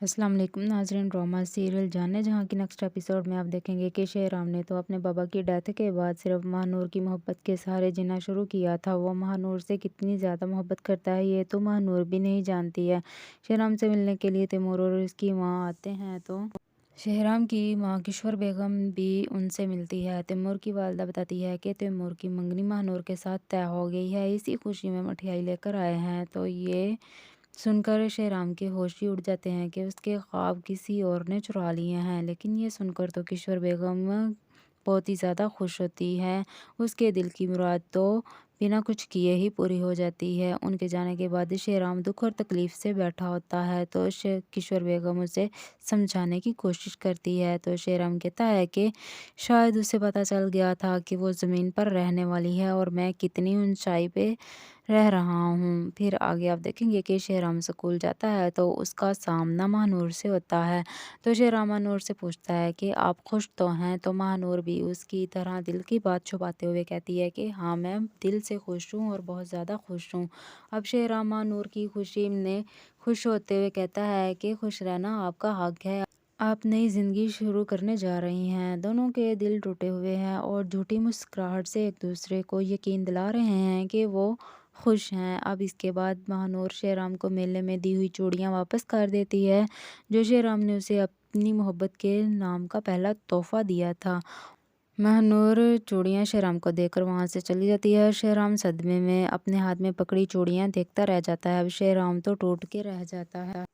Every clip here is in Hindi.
अस्सलाम वालेकुम नाज़रीन। ड्रामा सीरियल जाने जहाँ की नेक्स्ट एपिसोड में आप देखेंगे कि शेहराम ने तो अपने बाबा की डेथ के बाद सिर्फ महानूर की मोहब्बत के सहारे जीना शुरू किया था। वो महानूर से कितनी ज़्यादा मोहब्बत करता है ये तो महानूर भी नहीं जानती है। शेहराम से मिलने के लिए तैमूर और उसकी माँ आते हैं तो शेहराम की माँ किश्वर बेगम भी उनसे मिलती है। तैमूर की वालदा बताती है कि तैमूर की मंगनी महानूर के साथ तय हो गई है। इसी खुशी में मिठाई लेकर आए हैं तो ये सुनकर शेहराम के होश ही उड़ जाते हैं कि उसके ख्वाब किसी और ने चुरा लिए हैं। लेकिन ये सुनकर तो किशोर बेगम बहुत ही ज़्यादा खुश होती है। उसके दिल की मुराद तो बिना कुछ किए ही पूरी हो जाती है। उनके जाने के बाद शेहराम दुख और तकलीफ़ से बैठा होता है तो किशोर बेगम उसे समझाने की कोशिश करती है तो शेहराम कहता है कि शायद उसे पता चल गया था कि वो ज़मीन पर रहने वाली है और मैं कितनी ऊंचाई पे रह रहा हूँ। फिर आगे आप देखेंगे कि शेहराम स्कूल जाता है तो उसका सामना महानूर से होता है। तो शेहराम महानूर से पूछता है कि आप खुश तो हैं? तो महानूर भी उसकी तरह दिल की बात छुपाते हुए कहती है कि हाँ, मैं दिल से खुश हूँ और बहुत ज़्यादा खुश हूँ। अब शेहराम महानूर की खुशी में खुश होते हुए कहता है कि खुश रहना आपका हक है। आप नई ज़िंदगी शुरू करने जा रही हैं। दोनों के दिल टूटे हुए हैं और झूठी मुस्कुराहट से एक दूसरे को यकीन दिला रहे हैं कि वो खुश हैं। अब इसके बाद महानूर शेहराम को मेले में दी हुई चूड़ियाँ वापस कर देती है, जो शेहराम ने उसे अपनी मोहब्बत के नाम का पहला तोहफ़ा दिया था। महानूर चूड़ियाँ शेहराम को देकर वहाँ से चली जाती है। शेहराम सदमे में अपने हाथ में पकड़ी चूड़ियाँ देखता रह जाता है। अब शेहराम तो टूट के रह जाता है।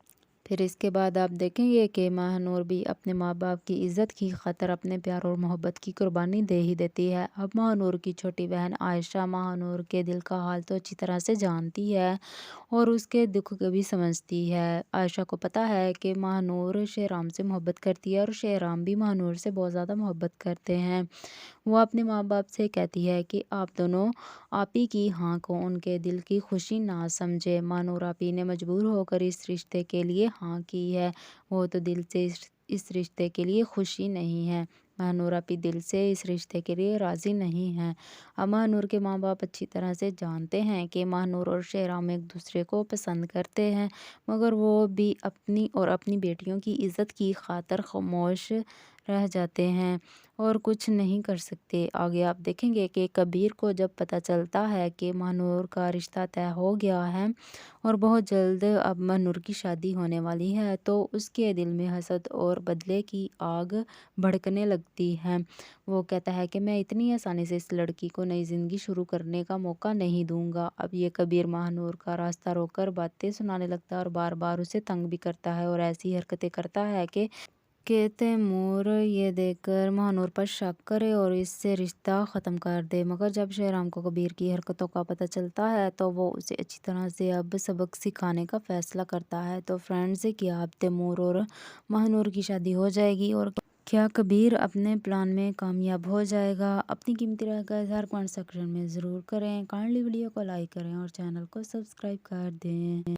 फिर इसके बाद आप देखेंगे कि महानूर भी अपने माँ-बाप की इज़्ज़त की खातिर अपने प्यार और मोहब्बत की कुर्बानी दे ही देती है। अब महानूर की छोटी बहन आयशा महानूर के दिल का हाल तो अच्छी तरह से जानती है और उसके दुख को भी समझती है। आयशा को पता है कि महानूर शेहराम से मोहब्बत करती है और शेहराम भी महानूर से बहुत ज़्यादा मोहब्बत करते हैं। वो अपने माँ-बाप से कहती है कि आप दोनों आप ही की हाँ को उनके दिल की खुशी ना समझे। महानूर आप ही ने मजबूर होकर इस रिश्ते के लिए हाँ की है। वो तो दिल से इस रिश्ते के लिए खुशी नहीं है। महानूर आप ही दिल से इस रिश्ते के लिए राज़ी नहीं हैं। अब महानूर के माँ-बाप अच्छी तरह से जानते हैं कि महानूर और शेहराम एक दूसरे को पसंद करते हैं, मगर वो भी अपनी और अपनी बेटियों की इज़्ज़त की खातिर खामोश रह जाते हैं और कुछ नहीं कर सकते। आगे आप देखेंगे कि कबीर को जब पता चलता है कि महानूर का रिश्ता तय हो गया है और बहुत जल्द अब महानूर की शादी होने वाली है, तो उसके दिल में हसद और बदले की आग भड़कने लगती है। वो कहता है कि मैं इतनी आसानी से इस लड़की को नई ज़िंदगी शुरू करने का मौका नहीं दूँगा। अब ये कबीर महानूर का रास्ता रोककर बातें सुनाने लगता है और बार-बार उसे तंग भी करता है और ऐसी हरकतें करता है कि तैमूर ये देखकर महानूर पर शक करे और इससे रिश्ता ख़त्म कर दे। मगर जब शेहराम को कबीर की हरकतों का पता चलता है तो वो उसे अच्छी तरह से अब सबक सिखाने का फ़ैसला करता है। तो फ्रेंड्स, क्या अब तैमूर और महानूर की शादी हो जाएगी और क्या कबीर अपने प्लान में कामयाब हो जाएगा? अपनी कीमती राय का इज़हार कमेंट सेक्शन में ज़रूर करें। काइंडली वीडियो को लाइक करें और चैनल को सब्सक्राइब कर दें।